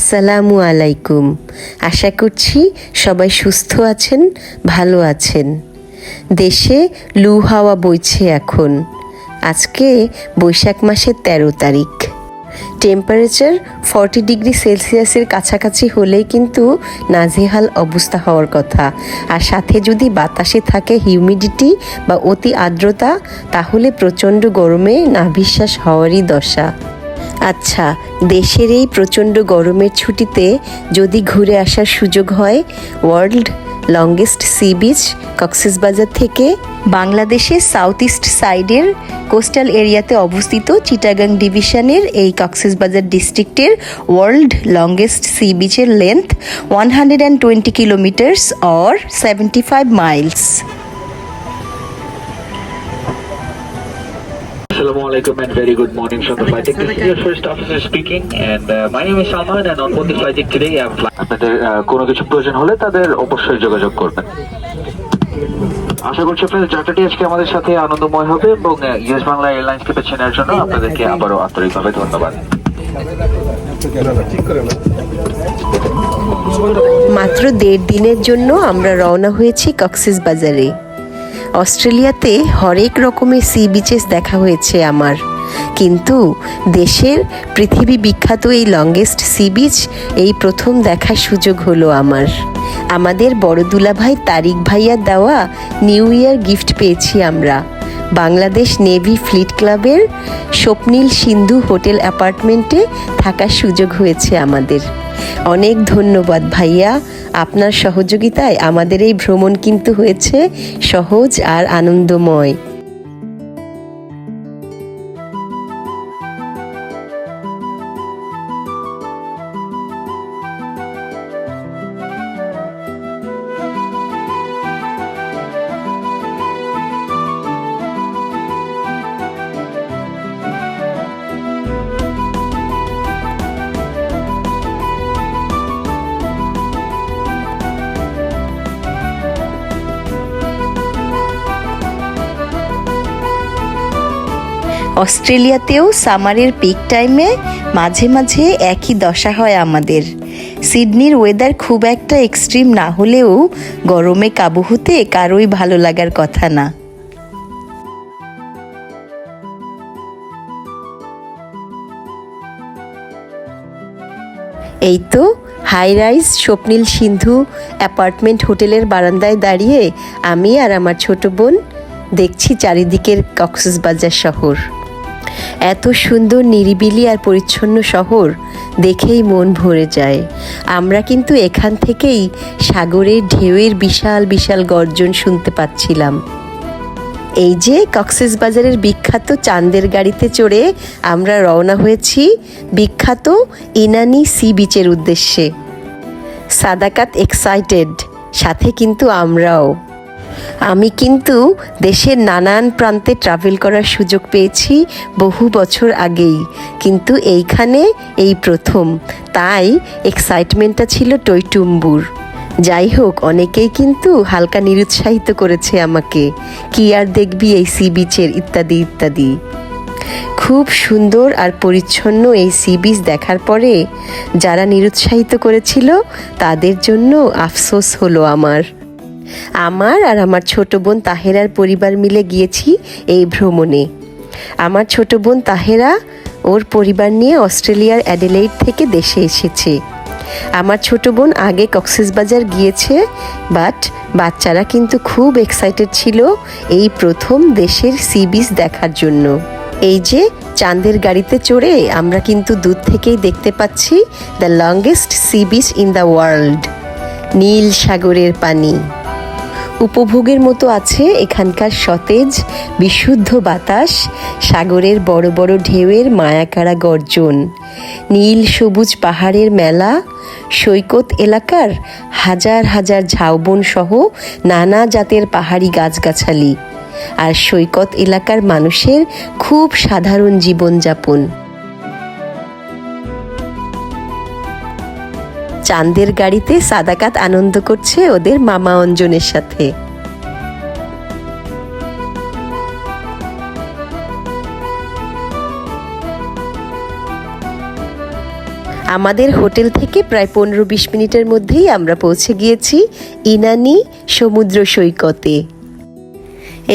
আসসালামু আলাইকুম। আশা করছি সবাই সুস্থ আছেন, ভালো আছেন। দেশে লু হাওয়া বইছে এখন। আজকে বৈশাখ মাসের 13 তারিখ। টেম্পারেচার 40 ডিগ্রি সেলসিয়াসের কাছাকাছি হলেই কিন্তু নাজেহাল অবস্থা হওয়ার কথা। আর সাথে যদি বাতাসে থাকে হিউমিডিটি বা অতি আর্দ্রতা, তাহলে প্রচণ্ড গরমে নাভিশ্বাস হওয়ারই দশা। আচ্ছা, দেশের এই প্রচণ্ড গরমের ছুটিতে যদি ঘুরে আসার সুযোগ হয় world longest sea beach Cox's Bazar থেকে, বাংলাদেশের সাউথ ইস্ট সাইডের কোস্টাল এরিয়াতে অবস্থিত চিটাগাং ডিভিশনের এই কক্সবাজার ডিস্ট্রিক্টের ওয়ার্ল্ড লংগেস্ট সি বিচের length 120 kilometres or 75 Miles. Assalamualaikum and very good morning from the flight deck. This is your first officer speaking, and my name is Salman, and on board the flight deck today, আপনাদের কোনো কিছু প্রয়োজন হলে তাদের অবশ্যই যোগাযোগ করবেন। আশা করছি আপনাদের যাত্রাটি আজকে আমাদের সাথে আনন্দময় হবে এবং ইউএস বাংলা এয়ারলাইন্সকে বেছে নেওয়ার জন্য আপনাদেরকে আবারও আন্তরিকভাবে ধন্যবাদ। মাত্র 1.5 দিনের জন্য আমরা রওনা হয়েছি কক্সবাজারে। অস্ট্রেলিয়াতে হরেক রকমের সি বিচেস দেখা হয়েছে আমার, কিন্তু দেশের পৃথিবী বিখ্যাত এই লংগেস্ট সি বিচ এই প্রথম দেখার সুযোগ হলো আমার। আমাদের বড় দুলাভাই তারিক ভাইয়ার দেওয়া নিউ ইয়ার গিফট পেয়েছি আমরা। বাংলাদেশ নেভি ফ্লিট ক্লাবের স্বপ্নীল সিন্ধু হোটেল অ্যাপার্টমেন্টে থাকার সুযোগ হয়েছে আমাদের। অনেক ধন্যবাদ ভাইয়া, আপনার সহযোগিতায় আমাদের এই ভ্রমণ কিন্তু হয়েছে সহজ আর আনন্দময়। অস্ট্রেলিয়াতেও সামারের পিক টাইমে মাঝে মাঝে একই দশা হয় আমাদের। সিডনির ওয়েদার খুব একটা এক্সট্রিম না হলেও গরমে কাবু হতে কারোই ভালো লাগার কথা না। এই তো হাই রাইজ স্বপ্নীল সিন্ধু অ্যাপার্টমেন্ট হোটেলের বারান্দায় দাঁড়িয়ে আমি আর আমার ছোট বোন দেখছি চারিদিকের কক্সবাজার শহর। এত সুন্দর নিরিবিলি আর পরিচ্ছন্ন শহর দেখেই মন ভরে যায়। আমরা কিন্তু এখান থেকেই সাগরের ঢেউয়ের বিশাল বিশাল গর্জন শুনতে পাচ্ছিলাম। এই যে কক্সবাজারের বিখ্যাত চাঁদের গাড়িতে চড়ে আমরা রওনা হয়েছি বিখ্যাত ইনানি সি বিচের উদ্দেশ্যে। সাদাকাত এক্সাইটেড, সাথে কিন্তু আমরাও। আমি কিন্তু দেশের নানান প্রান্তে ট্রাভেল করার সুযোগ পেয়েছি বহু বছর আগেই, কিন্তু এইখানে এই প্রথম, তাই এক্সাইটমেন্টটা ছিল টইটুম্বুর। যাই হোক, অনেকেই কিন্তু হালকা নিরুৎসাহিত করেছে আমাকে, কি আর দেখবি এই সি বিচের ইত্যাদি ইত্যাদি। খুব সুন্দর আর পরিচ্ছন্ন এই সি বিচ দেখার পরে যারা নিরুৎসাহিত করেছিল তাদের জন্য আফসোস হলো আমার আর আমার ছোট বোন তাহেরার পরিবার মিলে গিয়েছি এই ভ্রমণে। আমার ছোট বোন তাহেরা ওর পরিবার নিয়ে অস্ট্রেলিয়ার অ্যাডিলেইড থেকে দেশে এসেছে। আমার ছোট বোন আগে কক্সবাজার গিয়েছে, বাট বাচ্চারা কিন্তু খুব এক্সাইটেড ছিল এই প্রথম দেশের সি বিচ দেখার জন্য। এই যে চাঁদের গাড়িতে চড়ে আমরা কিন্তু দূর থেকেই দেখতে পাচ্ছি the longest sea beach in the world. নীল সাগরের পানি উপভোগের মতো আছে এখানকার সতেজ বিশুদ্ধ বাতাস, সাগরের বড় বড় ঢেউয়ের মায়াকাড়া গর্জন, নীল সবুজ পাহাড়ের মেলা, সৈকত এলাকার হাজার হাজার ঝাউবন সহ নানা জাতের পাহাড়ি গাছগাছালি, আর সৈকত এলাকার মানুষের খুব সাধারণ জীবনযাপন। চাঁদের গাড়িতে সাদাকাত আনন্দ করছে ওদের মামা অঞ্জনের সাথে। আমাদের হোটেল থেকে প্রায় 15-20 মিনিটের মধ্যেই আমরা পৌঁছে গিয়েছি ইনানি সমুদ্র সৈকতে।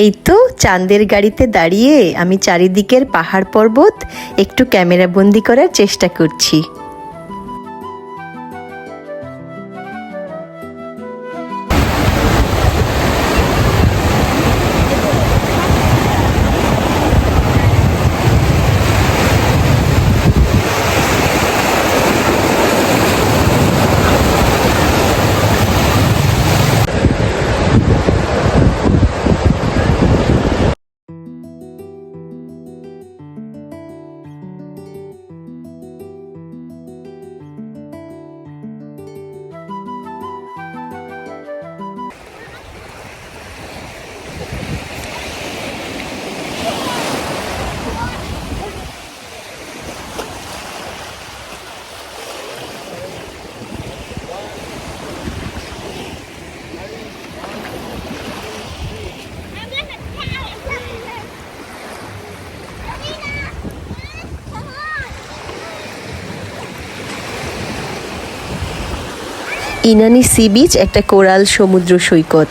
এই তো চাঁদের গাড়িতে দাঁড়িয়ে আমি চারিদিকের পাহাড় পর্বত একটু ক্যামেরা বন্দি করার চেষ্টা করছি। ইনানি সি বিচ একটা কোরাল সমুদ্র সৈকত।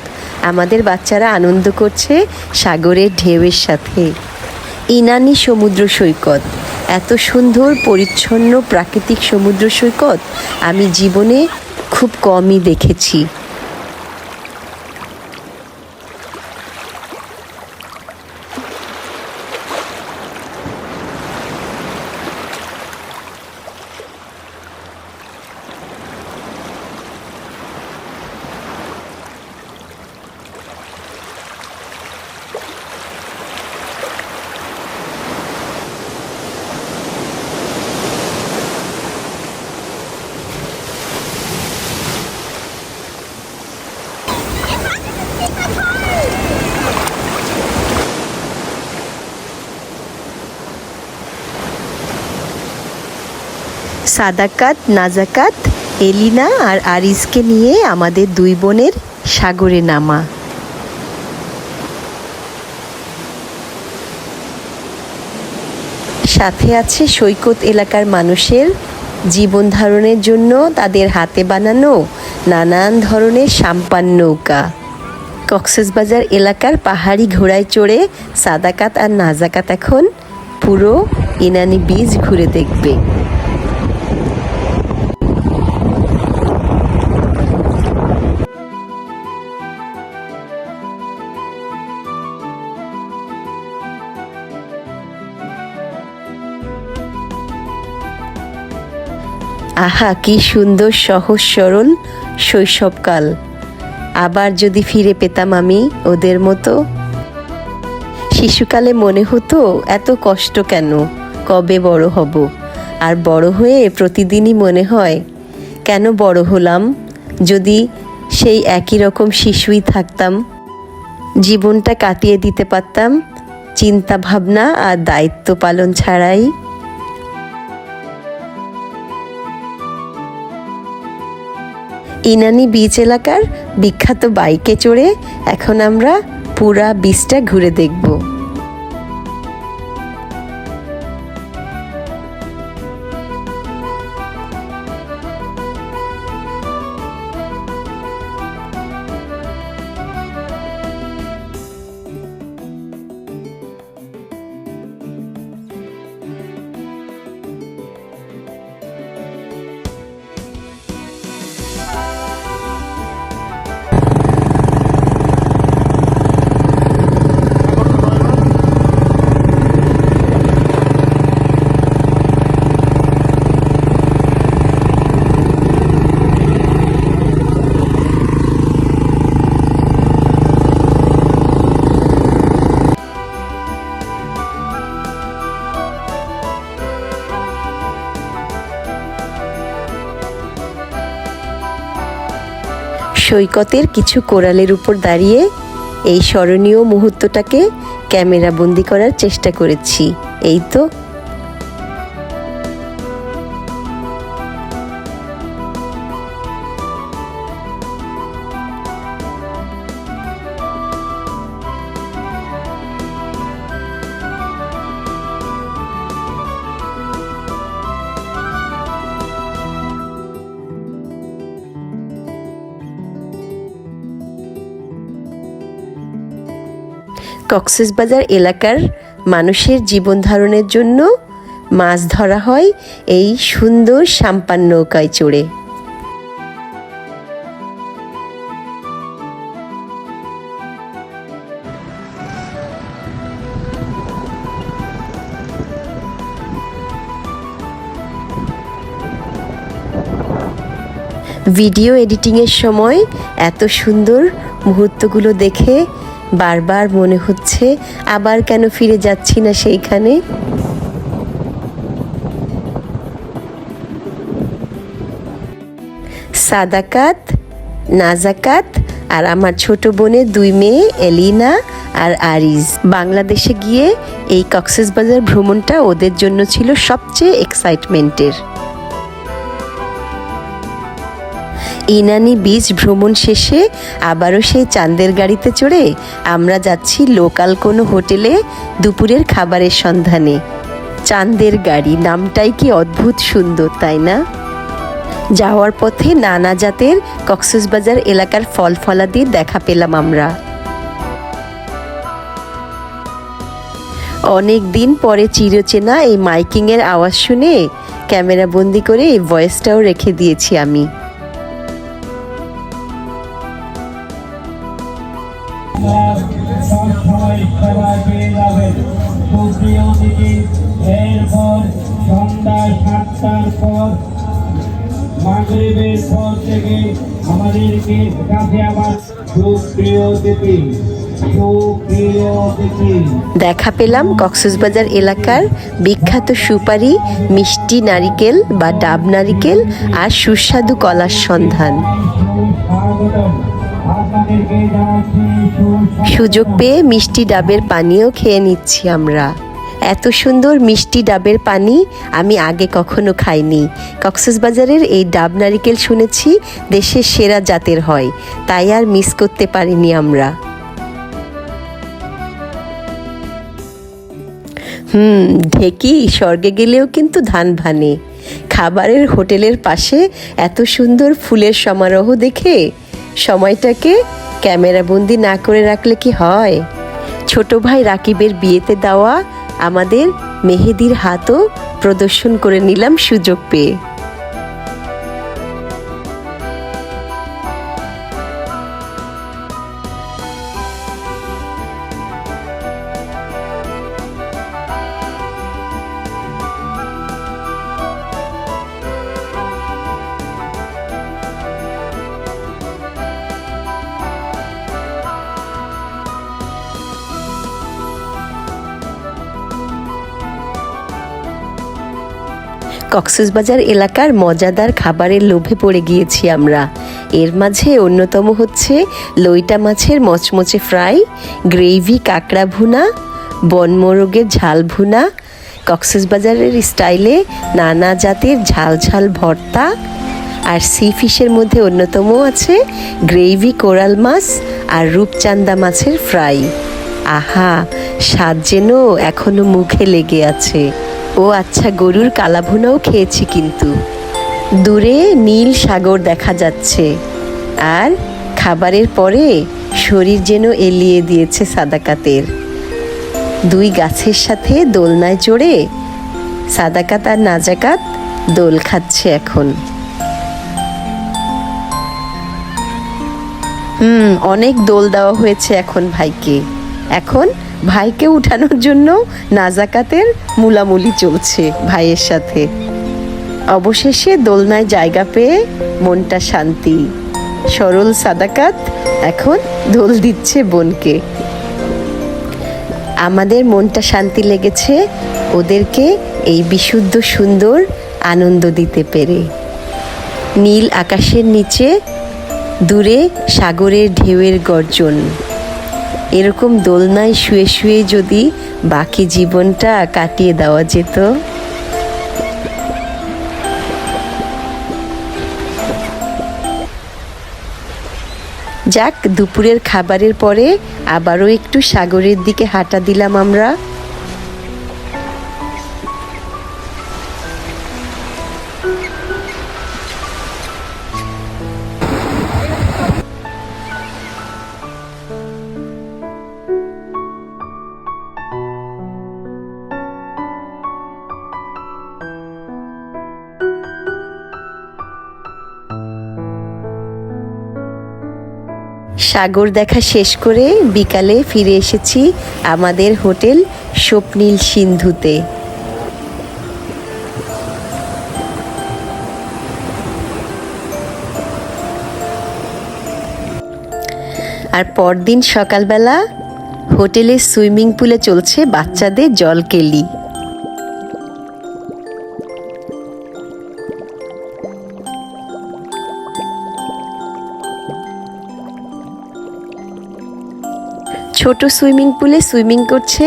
আমাদের বাচ্চারা আনন্দ করছে সাগরের ঢেউয়ের সাথে। ইনানি সমুদ্র সৈকত, এত সুন্দর পরিচ্ছন্ন প্রাকৃতিক সমুদ্র সৈকত আমি জীবনে খুব কমই দেখেছি। সাদাকাত, নাজাকাত, এলিনা আর আরিসকে নিয়ে আমাদের দুই বোনের সাগরে নামা। সাথে আছে সৈকত এলাকার মানুষের জীবন ধারণের জন্য তাদের হাতে বানানো নানান ধরনের সাম্পান নৌকা। কক্সবাজার এলাকার পাহাড়ি ঘোড়ায় চড়ে সাদাকাত আর নাজাকাত এখন পুরো ইনানি বিচ ঘুরে দেখবে। আহা, কি সুন্দর সহজ সরল শৈশবকাল। আবার যদি ফিরে পেতাম আমি ওদের মতো। শিশুকালে মনে হতো এত কষ্ট কেন, কবে বড় হব। আর বড় হয়ে প্রতিদিনই মনে হয় কেন বড় হলাম, যদি সেই একই রকম শিশুই থাকতাম, জীবনটা কাটিয়ে দিতে পারতাম চিন্তা ভাবনা আর দায়িত্ব পালন ছাড়াই। ইনানি বিচ এলাকার বিখ্যাত বাইকে চড়ে এখন আমরা পুরা বিচটা ঘুরে দেখব। সৈকতের কিছু কোরালের উপর দাঁড়িয়ে এই স্মরণীয় মুহূর্তটাকে ক্যামেরা বন্দি করার চেষ্টা করেছি। এই তো কক্সবাজার এলাকার মানুষের জীবন ধারণের জন্য মাছ ধরা হয় এই সুন্দর সাম্পান নৌকায় চড়ে। ভিডিও এডিটিংয়ের সময় এত সুন্দর মুহূর্তগুলো দেখে বারবার মনে হচ্ছে আবার কেন ফিরে যাচ্ছি না সেইখানে। সাদাকাত, নাজাকাত আর আমার ছোট বোনের 2 মেয়ে এলিনা আর আরিজ বাংলাদেশে গিয়ে এই কক্সবাজার ভ্রমণটা ওদের জন্য ছিল সবচেয়ে এক্সাইটমেন্টের। ইনানি বিচ ভ্রমণ শেষে আবারও সেই চাঁদের গাড়িতে চড়ে আমরা যাচ্ছি লোকাল কোনো হোটেলে দুপুরের খাবারের সন্ধানে। চাঁদের গাড়ি নামটাই কি অদ্ভুত সুন্দর, তাই না? যাওয়ার পথে নানা জাতের কক্সবাজার এলাকার ফল ফলাদির দেখা পেলাম আমরা। অনেক দিন পরে চিরচেনা এই মাইকিংয়ের আওয়াজ শুনে ক্যামেরা বন্দি করে এই ভয়েসটাও রেখে দিয়েছি আমি। এরপর সন্ধ্যা 7টার পর মাগরিবের পর থেকে আমাদেরকে কাছে আবার সুপ্রিয় অতিথি দেখা পেলাম কক্সবাজার এলাকার বিখ্যাত সুপারি, মিষ্টি নারিকেল বা ডাব নারিকেল আর সুস্বাদু কলার সন্ধান। সুযোগ পেয়ে মিষ্টি ডাবের পানিও খেয়ে নিচ্ছি আমরা। এত সুন্দর মিষ্টি ডাবের পানি আমি আগে কখনো খাইনি। কক্সবাজারের এই ডাব নারিকেল শুনেছি দেশের সেরা জাতের হয়, তাই আর মিস করতে পারিনি আমরা। ঢেকি স্বর্গে গেলেও কিন্তু ধান ভানে। খাবারের হোটেলের পাশে এত সুন্দর ফুলের সমারোহ দেখে সময়টাকে ক্যামেরাবন্দি না করে রাখলে কি হয়। ছোট ভাই রাকিবের বিয়েতে দেওয়া আমাদের মেহেদির হাতও প্রদর্শন করে নিলাম সুযোগ পেয়ে। কক্সবাজার এলাকার মজাদার খাবারের লোভে পড়ে গিয়েছি আমরা। এর মাঝে অন্যতম হচ্ছে লইটা মাছের মচমচে ফ্রাই, গ্রেভি কাঁকড়া ভুনা, বনমোরগের ঝাল ভুনা, কক্সবাজারের স্টাইলে নানা জাতের ঝাল ঝাল ভর্তা, আর সি ফিশের মধ্যে অন্যতম আছে গ্রেভি কোরাল মাছ আর রূপচাঁদা মাছের ফ্রাই। আহা, স্বাদ যেন এখনো মুখে লেগে আছে। ও আচ্ছা, গরুর কালাভুনাও খেয়েছি কিন্তু। দূরে নীল সাগর দেখা যাচ্ছে, আর খাবারের পরে শরীর যেন এলিয়ে দিয়েছে সাদাকাতের। 2 গাছের সাথে দোলনায় চড়ে সাদাকাত আর নাজাকাত দোল খাচ্ছে এখন। অনেক দোল দেওয়া হয়েছে এখন ভাইকে। এখন ভাইকে উঠানোর জন্য নাজাকাতের মুলামুলি চলছে ভাইয়ের সাথে। অবশেষে দোলনায় জায়গা পেয়ে মনটা শান্তি। সরল সাদাকাত এখন দোল দিচ্ছে বোনকে। আমাদের মনটা শান্তি লেগেছে ওদেরকে এই বিশুদ্ধ সুন্দর আনন্দ দিতে পেরে। নীল আকাশের নিচে দূরে সাগরের ঢেউয়ের গর্জন। এরকম দোলনায় শুয়ে শুয়ে যদি বাকি জীবনটা কাটিয়ে দেওয়া যেত। যাক, দুপুরের খাবারের পরে আবারও একটু সাগরের দিকে হাঁটা দিলাম আমরা। সাগর দেখা শেষ করে বিকালে ফিরে এসেছি আমাদের হোটেল স্বপ্নীল সিন্ধুতে। আর পরদিন সকালবেলা হোটেলের সুইমিং পুলে চলছে বাচ্চাদের জল কেলি। ছোট সুইমিং পুলে সুইমিং করছে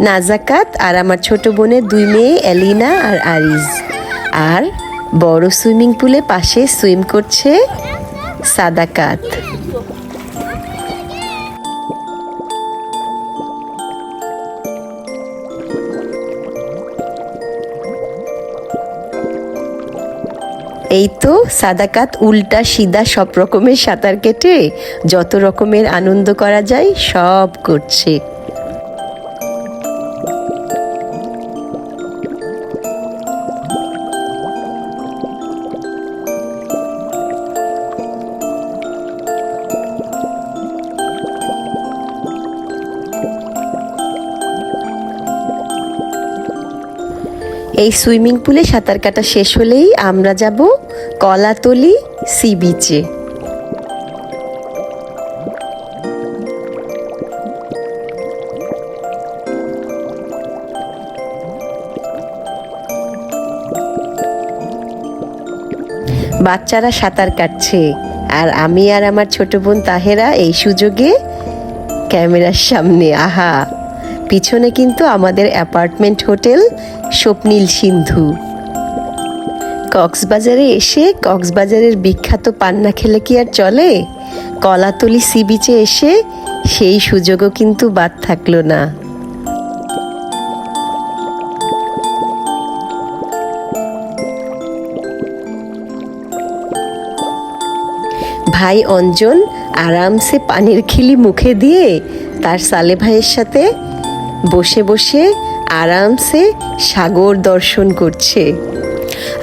নাজাকাত আর আমার ছোট বোনের 2 মেয়ে এলিনা আর আরিজ। আর বড় সুইমিং পুলে পাশে সুইম করছে সাদাকাত। এই তো সাদাকাত উল্টা সিধা সব রকমের সাঁতার কেটে যত রকমের আনন্দ করা যায় সব করছে। এই সুইমিং পুলে সাঁতার কাটা শেষ হলেই আমরা যাব কলাতলি সি বিচে। বাচ্চারা সাঁতার কাটছে আর আমি আর আমার ছোট বোন তাহেরা এই সুযোগে ক্যামেরার সামনে। আহা, পিছনে কিন্তু আমাদের অ্যাপার্টমেন্ট হোটেল স্বপ্নীল সিন্ধু। কক্সবাজারে এসে কক্সবাজারের বিখ্যাত পান্না খেলে কি আর চলে? কলাতলি সি বিচে এসে সেই সুযোগও কিন্তু বাদ থাকলো না। ভাই অঞ্জন আরামসে পানির খিলি মুখে দিয়ে তার সালে ভাইয়ের সাথে বসে বসে আরামসে সাগর দর্শন করছে।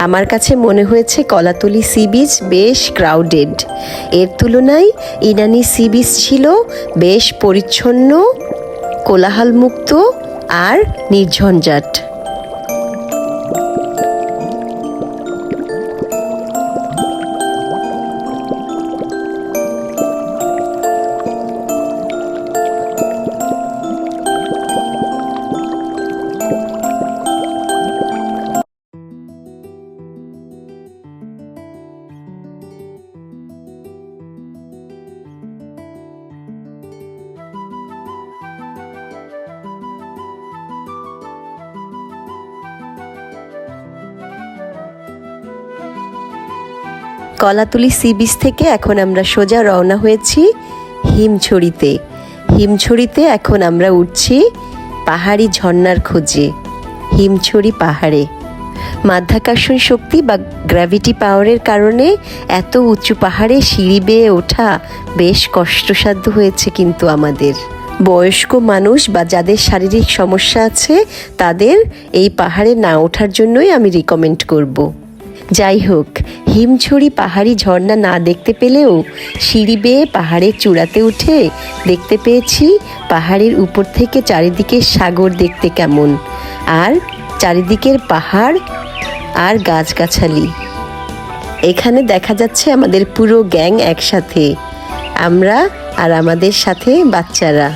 আমার কাছে মনে হয়েছে কলাতলি সি বিচ বেশ ক্রাউডেড। এর তুলনায় ইনানি সি বিচ ছিল বেশ পরিচ্ছন্ন, কোলাহলমুক্ত আর নির্ঝঞ্ঝাট। কলাতলি সি বিচ থেকে এখন আমরা সোজা রওনা হয়েছি হিমছড়িতে। হিমছড়িতে এখন আমরা উঠছি পাহাড়ি ঝর্ণার খোঁজে হিমছড়ি পাহাড়ে। মাধ্যাকর্ষণ শক্তি বা গ্র্যাভিটি পাওয়ারের কারণে এত উঁচু পাহাড়ে সিঁড়ি বেয়ে ওঠা বেশ কষ্টসাধ্য হয়েছে কিন্তু আমাদের। বয়স্ক মানুষ বা যাদের শারীরিক সমস্যা আছে তাদের এই পাহাড়ে না ওঠার জন্যই আমি রিকমেন্ড করব। যাই হোক, হিমছড়ি পাহাড়ি ঝর্ণা না দেখতে পেলেও সিঁড়ি বেয়ে পাহাড়ের চূড়াতে উঠে দেখতে পেয়েছি পাহাড়ের উপর থেকে চারিদিকে সাগর দেখতে কেমন, আর চারিদিকের পাহাড় আর গাছগাছালি। এখানে দেখা যাচ্ছে আমাদের পুরো গ্যাং একসাথে, আমরা আর আমাদের সাথে বাচ্চারা।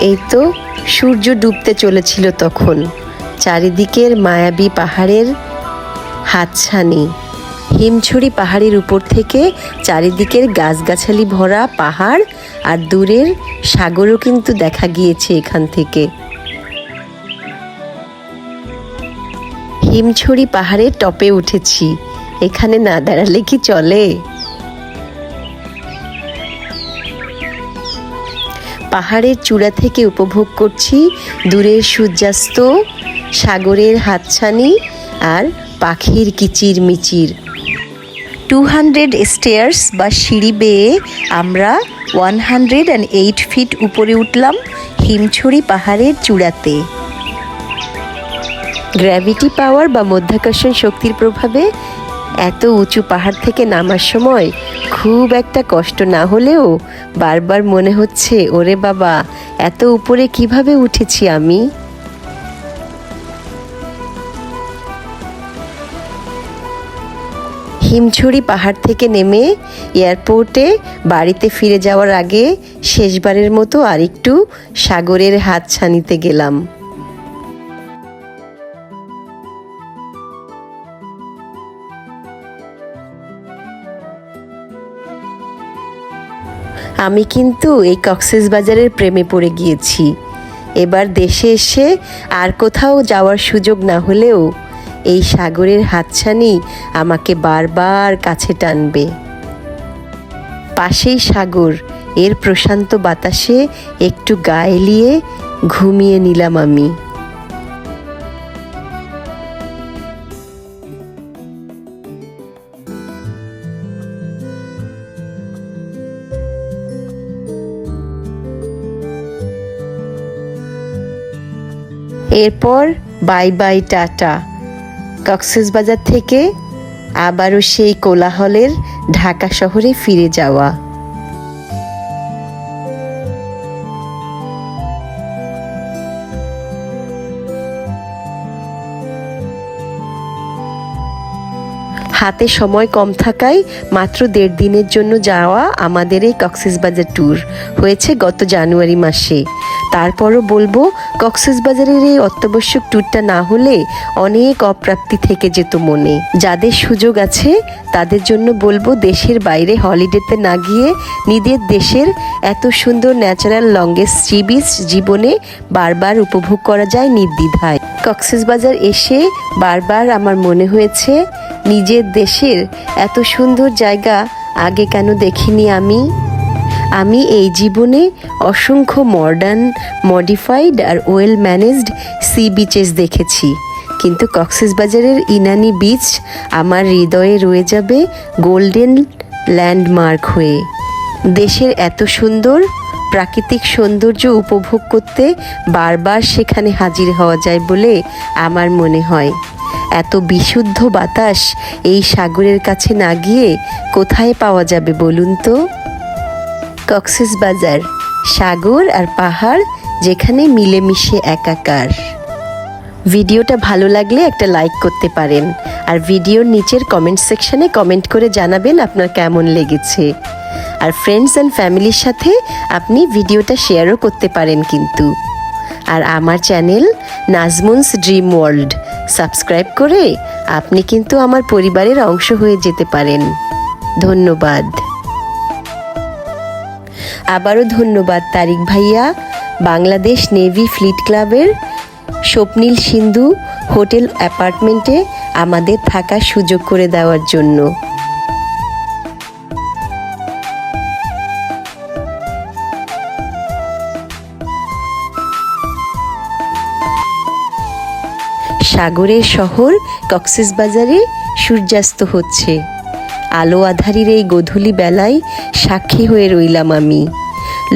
এই তো সূর্য ডুবতে চলেছিল তখন। চারিদিকের মায়াবী পাহাড়ের হাতছানি। হিমছড়ি পাহাড়ের উপর থেকে চারিদিকের গাছগাছালি ভরা পাহাড় আর দূরের সাগরও কিন্তু দেখা গিয়েছে এখান থেকে। হিমছড়ি পাহাড়ের টপে উঠেছি, এখানে না দাঁড়ালে কি চলে? পাহাড়ের চূড়া থেকে উপভোগ করছি দূরের সূর্যাস্ত, সাগরের হাতছানি আর পাখির কিচির মিচির। 200 স্টেয়ার্স বা সিঁড়ি বেয়ে আমরা 108 ফিট উপরে উঠলাম হিমছড়ি পাহাড়ের চূড়াতে। গ্র্যাভিটি পাওয়ার বা মাধ্যাকর্ষণ শক্তির প্রভাবে এত উঁচু পাহাড় থেকে নামার সময় খুব একটা কষ্ট না হলেও বারবার মনে হচ্ছে, ওরে বাবা, এত উপরে কিভাবে উঠেছি আমি। হিমছড়ি পাহাড় থেকে নেমে এয়ারপোর্টে বাড়িতে ফিরে যাওয়ার আগে শেষবারের মতো আরেকটু সাগরের হাতছানিতে গেলাম। আমি কিন্তু এই কক্সবাজারের প্রেমে পড়ে গিয়েছি। এবার দেশে এসে আর কোথাও যাওয়ার সুযোগ না হলেও এই সাগরের হাতছানি আমাকে বারবার কাছে টানবে। পাশেই সাগর, এর প্রশান্ত বাতাসে একটু গা এলিয়ে ঘুমিয়ে নিলাম আমি। এরপর বাই বাই টাটা। কক্সবাজার থেকে আবারও সেই কোলাহলের ঢাকা শহরে ফিরে যাওয়া। হাতে সময় কম থাকায় মাত্র 1.5 দিনের জন্য যাওয়া আমাদের এই কক্সবাজার ট্যুর হয়েছে গত জানুয়ারি মাসে। তারপরও বলবো, কক্সবাজারের এই অত্যাবশ্যক ট্যুরটা না হলে অনেক অপ্রাপ্তি থেকে যেত মনে। যাদের সুযোগ আছে তাদের জন্য বলবো, দেশের বাইরে হলিডেতে না গিয়ে নিজের দেশের এত সুন্দর ন্যাচারাল লংগেস্ট সি বিচ জীবনে বারবার উপভোগ করা যায় নির্দ্বিধায়। কক্সবাজার এসে বারবার আমার মনে হয়েছে, নিজের দেশের এত সুন্দর জায়গা আগে কেন দেখিনি আমি এই জীবনে অসংখ্য modern, modified are well managed C bitches দেখেছি, কিন্তু কক্সবাজারের ইনানি বিচ আমার হৃদয়ে রয়ে যাবে গোল্ডেন ল্যান্ডমার্ক হয়ে। দেশের এত সুন্দর প্রাকৃতিক সৌন্দর্য উপভোগ করতে বারবার সেখানে হাজির হওয়া যায় বলে আমার মনে হয়। এত বিশুদ্ধ বাতাস এই সাগরের কাছে না গিয়ে কোথায় পাওয়া যাবে বলুন তো? কক্সবাজার, সাগর আর পাহাড় যেখানে মিলেমিশে একাকার। ভিডিওটা ভালো লাগলে একটা লাইক করতে পারেন, আর ভিডিওর নিচের কমেন্ট সেকশনে কমেন্ট করে জানাবেন আপনার কেমন লেগেছে। আর ফ্রেন্ডস অ্যান্ড ফ্যামিলির সাথে আপনি ভিডিওটা শেয়ারও করতে পারেন কিন্তু। আর আমার চ্যানেল নাজমুনস ড্রিম ওয়ার্ল্ড সাবস্ক্রাইব করে আপনি কিন্তু আমার পরিবারের অংশ হয়ে যেতে পারেন। ধন্যবাদ। আবারও ধন্যবাদ তারিক ভাইয়া, বাংলাদেশ নেভি ফ্লিট ক্লাবের স্বপ্নীল সিন্ধু হোটেল অ্যাপার্টমেন্টে আমাদের থাকার সুযোগ করে দেওয়ার জন্য। সাগরের শহর কক্সবাজারে সূর্যাস্ত হচ্ছে। আলো আধারির এই গোধূলি বেলায় সাক্ষী হয়ে রইলাম আমি।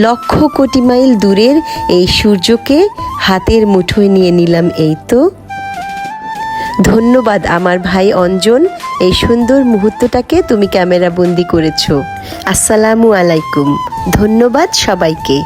লক্ষ কোটি মাইল দূরের এই সূর্যকে হাতের মুঠোয় নিয়ে নিলাম। এই তো ধন্যবাদ আমার ভাই অঞ্জন, এই সুন্দর মুহূর্তটাকে তুমি ক্যামেরা বন্দি করেছো। আসসালামু আলাইকুম। ধন্যবাদ সবাইকে।